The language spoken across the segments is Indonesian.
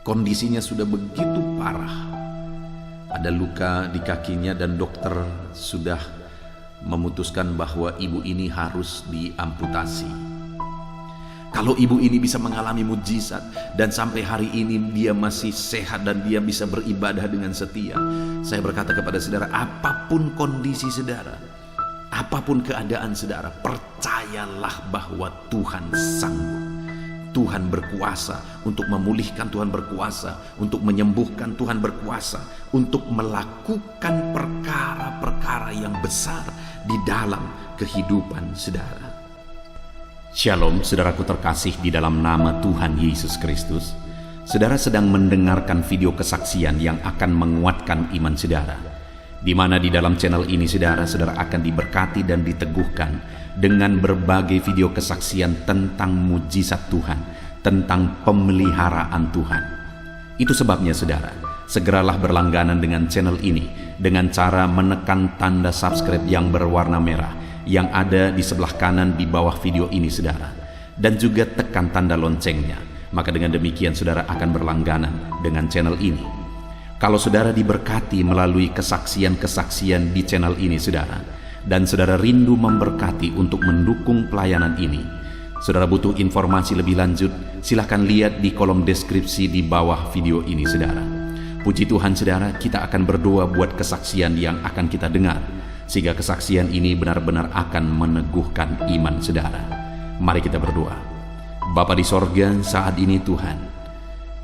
Kondisinya sudah begitu parah. Ada luka di kakinya dan dokter sudah memutuskan bahwa ibu ini harus diamputasi. Kalau ibu ini bisa mengalami mujizat dan sampai hari ini dia masih sehat dan dia bisa beribadah dengan setia, saya berkata kepada saudara, apapun kondisi saudara, apapun keadaan saudara, percayalah bahwa Tuhan sanggup. Tuhan berkuasa untuk memulihkan, Tuhan berkuasa untuk menyembuhkan, Tuhan berkuasa untuk melakukan perkara-perkara yang besar di dalam kehidupan saudara. Shalom saudaraku terkasih di dalam nama Tuhan Yesus Kristus. Saudara sedang mendengarkan video kesaksian yang akan menguatkan iman saudara, di mana di dalam channel ini saudara akan diberkati dan diteguhkan dengan berbagai video kesaksian tentang mujizat Tuhan, tentang pemeliharaan Tuhan. Itu sebabnya saudara, segeralah berlangganan dengan channel ini dengan cara menekan tanda subscribe yang berwarna merah yang ada di sebelah kanan di bawah video ini saudara, dan juga tekan tanda loncengnya. Maka dengan demikian saudara akan berlangganan dengan channel ini. Kalau saudara diberkati melalui kesaksian-kesaksian di channel ini saudara, dan saudara rindu memberkati untuk mendukung pelayanan ini, saudara butuh informasi lebih lanjut, silahkan lihat di kolom deskripsi di bawah video ini saudara. Puji Tuhan saudara, kita akan berdoa buat kesaksian yang akan kita dengar, sehingga kesaksian ini benar-benar akan meneguhkan iman saudara. Mari kita berdoa. Bapa di sorga, saat ini Tuhan,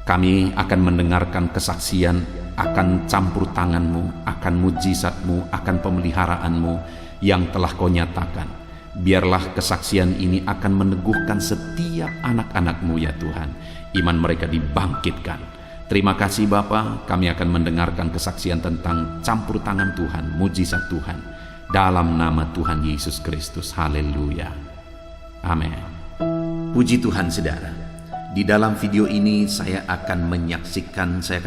kami akan mendengarkan kesaksian akan campur tangan-Mu, akan mujizat-Mu, akan pemeliharaanmu yang telah Kau nyatakan. Biarlah kesaksian ini akan meneguhkan setiap anak-anak-Mu ya Tuhan. Iman mereka dibangkitkan. Terima kasih Bapa, kami akan mendengarkan kesaksian tentang campur tangan Tuhan, mujizat Tuhan, dalam nama Tuhan Yesus Kristus. Haleluya. Amin. Puji Tuhan saudara. Di dalam video ini saya akan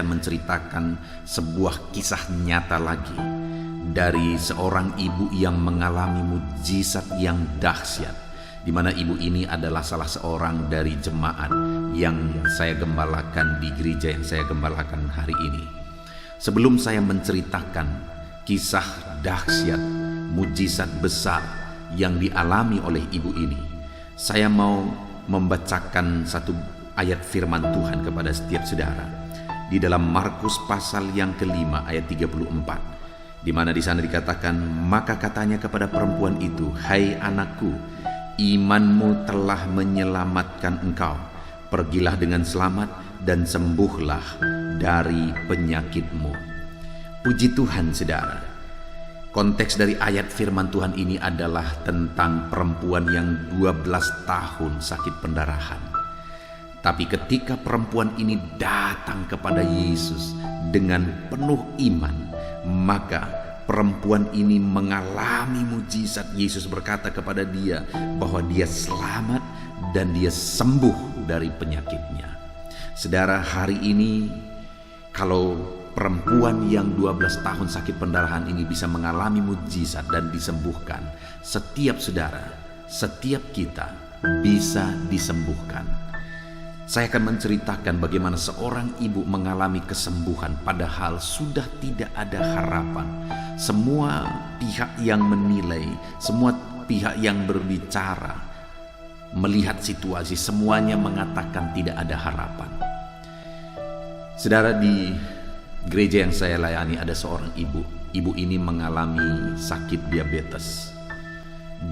menceritakan sebuah kisah nyata lagi dari seorang ibu yang mengalami mujizat yang dahsyat, di mana ibu ini adalah salah seorang dari jemaat yang saya gembalakan di gereja yang saya gembalakan hari ini. Sebelum saya menceritakan kisah dahsyat, mujizat besar yang dialami oleh ibu ini, saya mau membacakan satu ayat firman Tuhan kepada setiap saudara di dalam Markus pasal yang kelima ayat 34, di mana di sana dikatakan, maka katanya kepada perempuan itu, hai anakku, imanmu telah menyelamatkan engkau, pergilah dengan selamat dan sembuhlah dari penyakitmu. Puji Tuhan saudara. Konteks dari ayat firman Tuhan ini adalah tentang perempuan yang 12 tahun sakit pendarahan. Tapi ketika perempuan ini datang kepada Yesus dengan penuh iman, maka perempuan ini mengalami mujizat. Yesus berkata kepada dia bahwa dia selamat dan dia sembuh dari penyakitnya. Saudara, hari ini kalau perempuan yang 12 tahun sakit pendarahan ini bisa mengalami mujizat dan disembuhkan, setiap saudara, setiap kita bisa disembuhkan. Saya akan menceritakan bagaimana seorang ibu mengalami kesembuhan padahal sudah tidak ada harapan. Semua pihak yang menilai, semua pihak yang berbicara, melihat situasi, semuanya mengatakan tidak ada harapan. Saudara, di gereja yang saya layani ada seorang ibu. Ibu ini mengalami sakit diabetes,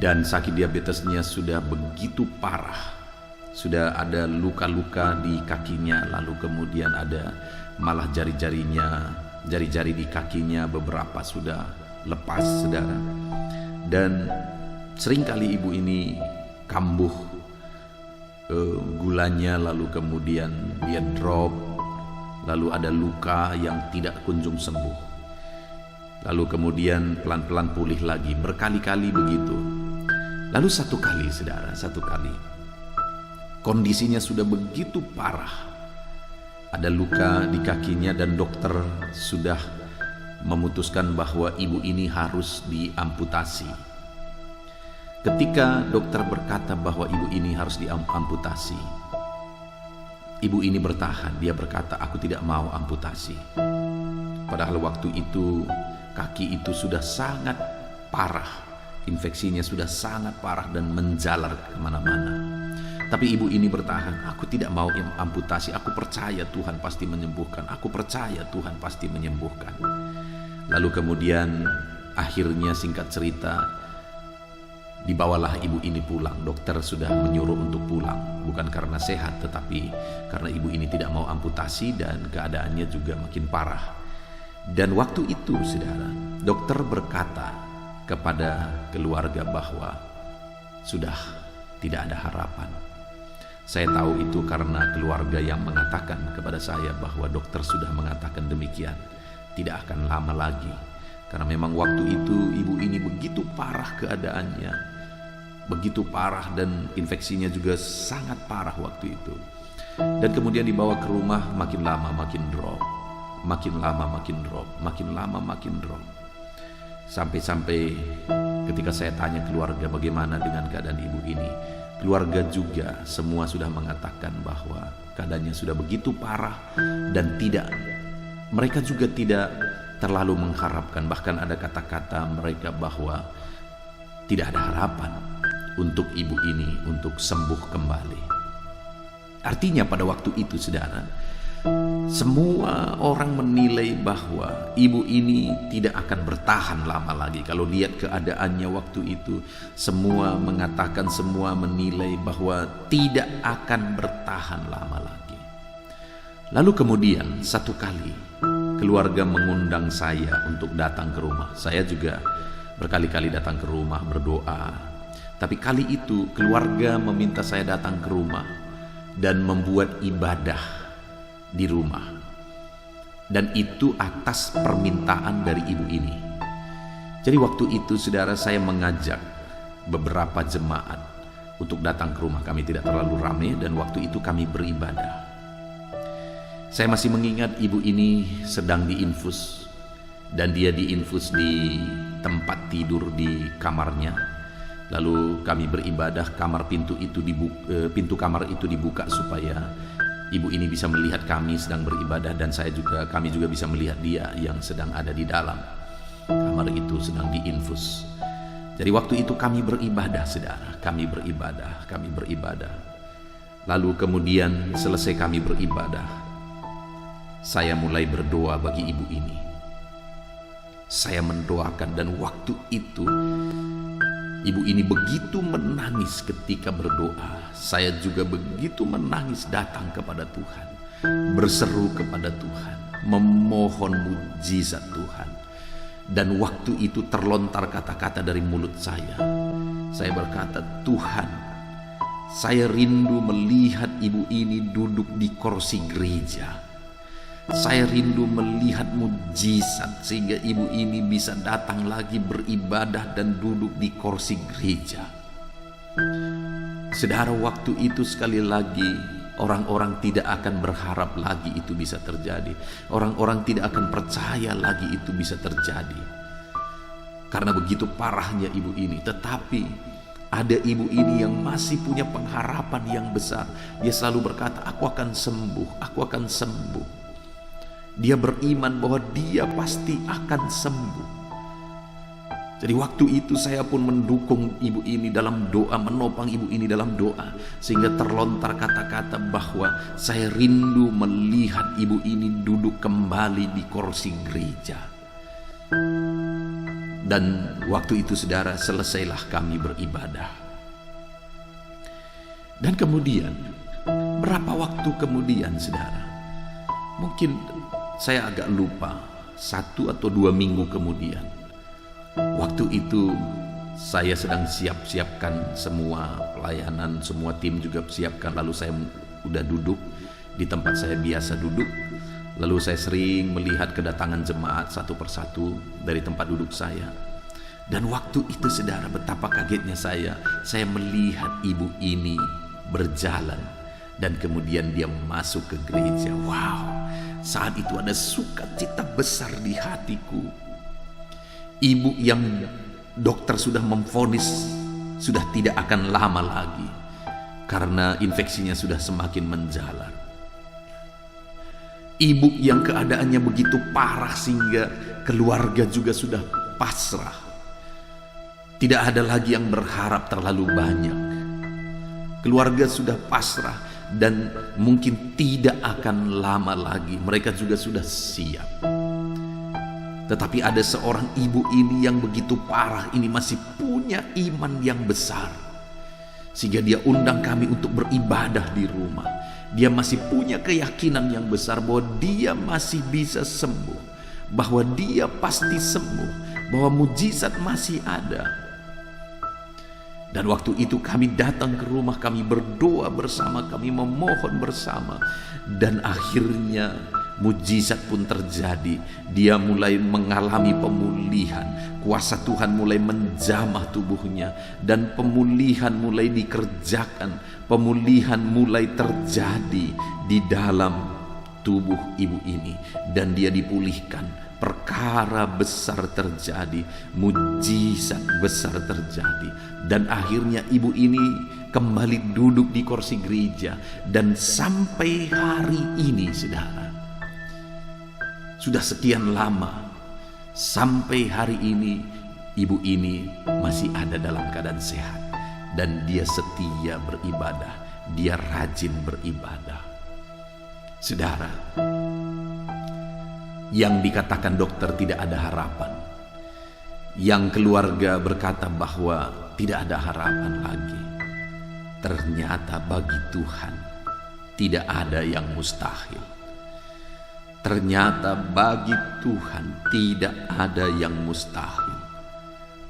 dan sakit diabetesnya sudah begitu parah. Sudah ada luka-luka di kakinya, lalu kemudian ada malah jari-jari di kakinya beberapa sudah lepas saudara. Dan seringkali ibu ini kambuh gulanya, lalu kemudian dia drop, lalu ada luka yang tidak kunjung sembuh, lalu kemudian pelan-pelan pulih lagi, berkali-kali begitu. Lalu satu kali kondisinya sudah begitu parah, ada luka di kakinya dan dokter sudah memutuskan bahwa ibu ini harus diamputasi. Ketika dokter berkata bahwa ibu ini harus diamputasi, Ibu ini bertahan, dia berkata, aku tidak mau amputasi. Padahal waktu itu kaki itu sudah sangat parah, infeksinya sudah sangat parah dan menjalar kemana-mana. Tapi ibu ini bertahan, aku tidak mau amputasi, aku percaya Tuhan pasti menyembuhkan, aku percaya Tuhan pasti menyembuhkan. Lalu kemudian akhirnya singkat cerita, dibawalah ibu ini pulang. Dokter sudah menyuruh untuk pulang, bukan karena sehat, tetapi karena ibu ini tidak mau amputasi dan keadaannya juga makin parah. Dan waktu itu, saudara, dokter berkata kepada keluarga bahwa sudah tidak ada harapan. Saya tahu itu karena keluarga yang mengatakan kepada saya bahwa dokter sudah mengatakan demikian, tidak akan lama lagi. Karena memang waktu itu ibu ini begitu parah keadaannya, begitu parah, dan infeksinya juga sangat parah waktu itu. Dan kemudian dibawa ke rumah, makin lama makin drop, makin lama makin drop, makin lama makin drop. Sampai-sampai ketika saya tanya keluarga bagaimana dengan keadaan ibu ini, keluarga juga semua sudah mengatakan bahwa keadaannya sudah begitu parah dan mereka juga tidak terlalu mengharapkan. Bahkan ada kata-kata mereka bahwa tidak ada harapan untuk ibu ini untuk sembuh kembali. Artinya pada waktu itu, saudara, semua orang menilai bahwa ibu ini tidak akan bertahan lama lagi. Kalau lihat keadaannya waktu itu, semua mengatakan, semua menilai bahwa tidak akan bertahan lama lagi. Lalu kemudian satu kali keluarga mengundang saya untuk datang ke rumah. Saya juga berkali-kali datang ke rumah berdoa. Tapi kali itu keluarga meminta saya datang ke rumah dan membuat ibadah di rumah. Dan itu atas permintaan dari ibu ini. Jadi waktu itu, saudara, saya mengajak beberapa jemaat untuk datang ke rumah kami. Tidak terlalu ramai, dan waktu itu kami beribadah. Saya masih mengingat ibu ini sedang diinfus, dan dia diinfus di tempat tidur di kamarnya. Lalu kami beribadah, pintu kamar itu dibuka supaya ibu ini bisa melihat kami sedang beribadah, dan kami juga bisa melihat dia yang sedang ada di dalam kamar itu sedang diinfus. Jadi waktu itu kami beribadah, saudara, kami beribadah. Lalu kemudian selesai kami beribadah, saya mulai berdoa bagi ibu ini. Saya mendoakan, dan waktu itu ibu ini begitu menangis ketika berdoa. Saya juga begitu menangis datang kepada Tuhan, berseru kepada Tuhan, memohon mujizat Tuhan. Dan waktu itu terlontar kata-kata dari mulut saya. Saya berkata, Tuhan, saya rindu melihat ibu ini duduk di kursi gereja. Saya rindu melihat mujizat sehingga ibu ini bisa datang lagi beribadah dan duduk di kursi gereja. Saudara, waktu itu sekali lagi orang-orang tidak akan berharap lagi itu bisa terjadi. Orang-orang tidak akan percaya lagi itu bisa terjadi, karena begitu parahnya ibu ini. Tetapi ada ibu ini yang masih punya pengharapan yang besar. Dia selalu berkata, aku akan sembuh, aku akan sembuh. Dia beriman bahwa dia pasti akan sembuh. Jadi waktu itu saya pun mendukung ibu ini dalam doa, menopang ibu ini dalam doa, sehingga terlontar kata-kata bahwa saya rindu melihat ibu ini duduk kembali di kursi gereja. Dan waktu itu, saudara, selesailah kami beribadah. Dan kemudian berapa waktu kemudian, saudara, mungkin saya agak lupa, 1 atau 2 minggu kemudian, waktu itu saya sedang siapkan semua pelayanan, semua tim juga siapkan. Lalu saya udah duduk di tempat saya biasa duduk. Lalu saya sering melihat kedatangan jemaat satu persatu dari tempat duduk saya. Dan waktu itu, saudara, betapa kagetnya saya melihat ibu ini berjalan dan kemudian dia masuk ke gereja. Wow, saat itu ada sukacita besar di hatiku. Ibu yang dokter sudah memvonis sudah tidak akan lama lagi karena infeksinya sudah semakin menjalar. Ibu yang keadaannya begitu parah sehingga keluarga juga sudah pasrah. Tidak ada lagi yang berharap terlalu banyak. Keluarga sudah pasrah dan mungkin tidak akan lama lagi. Mereka juga sudah siap. Tetapi ada seorang ibu ini yang begitu parah ini masih punya iman yang besar. Sehingga dia undang kami untuk beribadah di rumah. Dia masih punya keyakinan yang besar bahwa dia masih bisa sembuh, bahwa dia pasti sembuh, bahwa mujizat masih ada. Dan waktu itu kami datang ke rumah, kami berdoa bersama, kami memohon bersama, dan akhirnya mujizat pun terjadi. Dia mulai mengalami pemulihan. Kuasa Tuhan mulai menjamah tubuhnya, dan pemulihan mulai dikerjakan. Pemulihan mulai terjadi di dalam tubuh ibu ini, dan dia dipulihkan. Perkara besar terjadi, mujizat besar terjadi, dan akhirnya ibu ini kembali duduk di kursi gereja. Dan sampai hari ini, saudara, sudah sekian lama, sampai hari ini ibu ini masih ada dalam keadaan sehat, dan dia setia beribadah, dia rajin beribadah. Saudara, yang dikatakan dokter tidak ada harapan, yang keluarga berkata bahwa tidak ada harapan lagi, ternyata bagi Tuhan tidak ada yang mustahil. Ternyata bagi Tuhan tidak ada yang mustahil.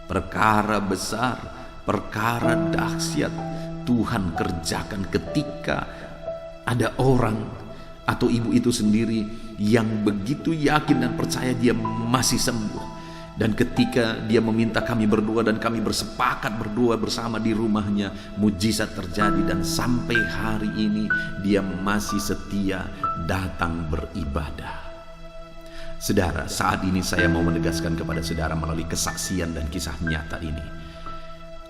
Perkara besar, perkara dahsyat Tuhan kerjakan ketika ada orang atau ibu itu sendiri yang begitu yakin dan percaya dia masih sembuh. Dan ketika dia meminta kami berdoa dan kami bersepakat berdoa bersama di rumahnya, mujizat terjadi, dan sampai hari ini dia masih setia datang beribadah. Saudara, saat ini saya mau menegaskan kepada saudara melalui kesaksian dan kisah nyata ini,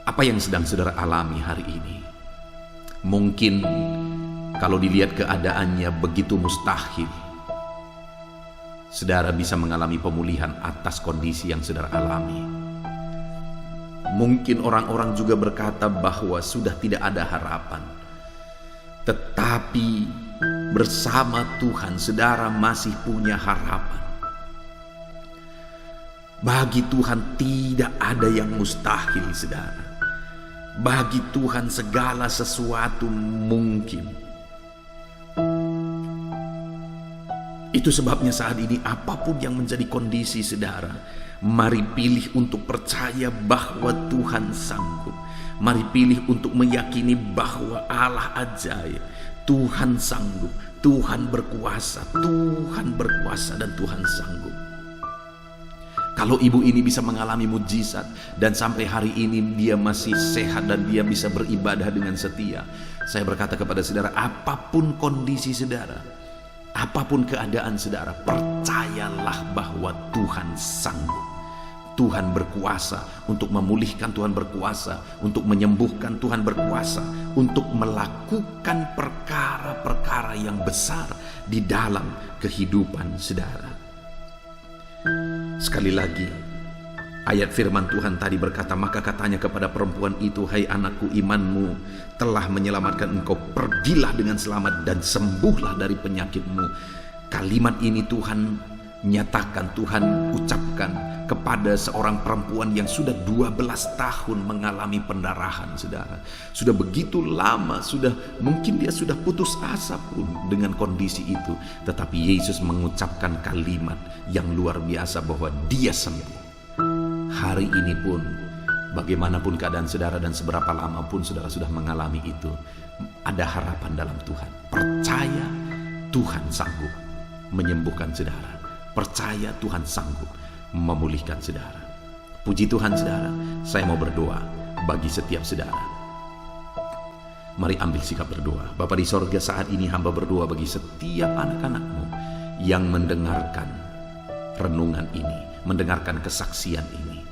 apa yang sedang saudara alami hari ini. Mungkin kalau dilihat keadaannya begitu mustahil, saudara bisa mengalami pemulihan atas kondisi yang saudara alami. Mungkin orang-orang juga berkata bahwa sudah tidak ada harapan. Tetapi bersama Tuhan, saudara masih punya harapan. Bagi Tuhan tidak ada yang mustahil, saudara. Bagi Tuhan segala sesuatu mungkin. Itu sebabnya saat ini apapun yang menjadi kondisi saudara, mari pilih untuk percaya bahwa Tuhan sanggup. Mari pilih untuk meyakini bahwa Allah ajaib. Tuhan sanggup, Tuhan berkuasa, Tuhan berkuasa, dan Tuhan sanggup. Kalau ibu ini bisa mengalami mujizat dan sampai hari ini dia masih sehat dan dia bisa beribadah dengan setia, saya berkata kepada saudara, apapun kondisi saudara, apapun keadaan saudara, percayalah bahwa Tuhan sanggup. Tuhan berkuasa untuk memulihkan, Tuhan berkuasa untuk menyembuhkan, Tuhan berkuasa untuk melakukan perkara-perkara yang besar di dalam kehidupan saudara. Sekali lagi, ayat firman Tuhan tadi berkata, maka katanya kepada perempuan itu, hai anakku, imanmu telah menyelamatkan engkau, pergilah dengan selamat dan sembuhlah dari penyakitmu. Kalimat ini Tuhan nyatakan, Tuhan ucapkan kepada seorang perempuan yang sudah 12 tahun mengalami pendarahan, saudara. Sudah begitu lama, mungkin dia sudah putus asa pun dengan kondisi itu. Tetapi Yesus mengucapkan kalimat yang luar biasa bahwa dia sembuh. Hari ini pun, bagaimanapun keadaan saudara dan seberapa lama pun saudara sudah mengalami itu, ada harapan dalam Tuhan. Percaya Tuhan sanggup menyembuhkan saudara. Percaya Tuhan sanggup memulihkan saudara. Puji Tuhan saudara, saya mau berdoa bagi setiap saudara. Mari ambil sikap berdoa. Bapa di sorga, saat ini hamba berdoa bagi setiap anak-anak-Mu yang mendengarkan renungan ini, mendengarkan kesaksian ini.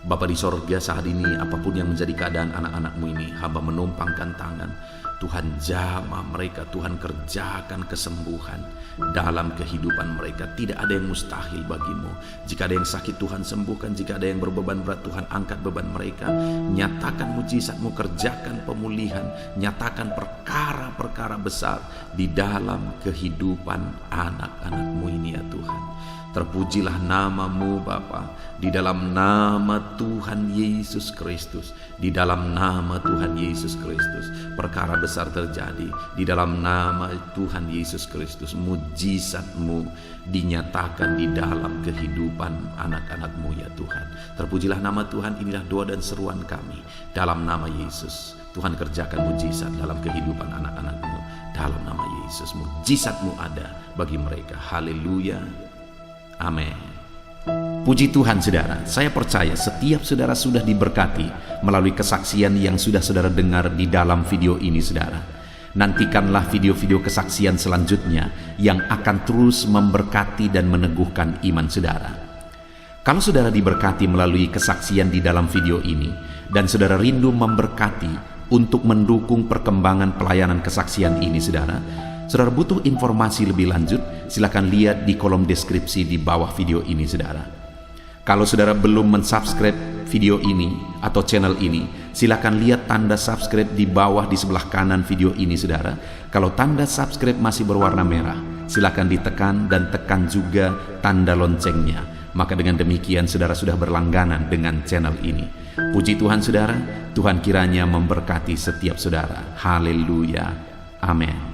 Bapa di sorga, saat ini apapun yang menjadi keadaan anak-anak-Mu ini, hamba menumpangkan tangan. Tuhan jamah mereka, Tuhan kerjakan kesembuhan dalam kehidupan mereka. Tidak ada yang mustahil bagimu. Jika ada yang sakit, Tuhan sembuhkan. Jika ada yang berbeban berat, Tuhan angkat beban mereka. Nyatakan mujizat-Mu, kerjakan pemulihan, nyatakan perkara-perkara besar di dalam kehidupan anak-anak-Mu ini ya Tuhan. Terpujilah nama-Mu Bapa, di dalam nama Tuhan Yesus Kristus. Di dalam nama Tuhan Yesus Kristus perkara besar terjadi. Di dalam nama Tuhan Yesus Kristus mujizat-Mu dinyatakan di dalam kehidupan anak-anak-Mu ya Tuhan. Terpujilah nama Tuhan. Inilah doa dan seruan kami dalam nama Yesus. Tuhan kerjakan mujizat dalam kehidupan anak-anak-Mu dalam nama Yesus. Mujizat-Mu ada bagi mereka. Haleluya. Amin. Puji Tuhan saudara, saya percaya setiap saudara sudah diberkati melalui kesaksian yang sudah saudara dengar di dalam video ini saudara. Nantikanlah video-video kesaksian selanjutnya yang akan terus memberkati dan meneguhkan iman saudara. Kalau saudara diberkati melalui kesaksian di dalam video ini dan saudara rindu memberkati untuk mendukung perkembangan pelayanan kesaksian ini saudara butuh informasi lebih lanjut, silakan lihat di kolom deskripsi di bawah video ini saudara. Kalau saudara belum mensubscribe video ini atau channel ini, silakan lihat tanda subscribe di bawah di sebelah kanan video ini saudara. Kalau tanda subscribe masih berwarna merah, silakan ditekan dan tekan juga tanda loncengnya. Maka dengan demikian saudara sudah berlangganan dengan channel ini. Puji Tuhan saudara, Tuhan kiranya memberkati setiap saudara. Haleluya. Amin.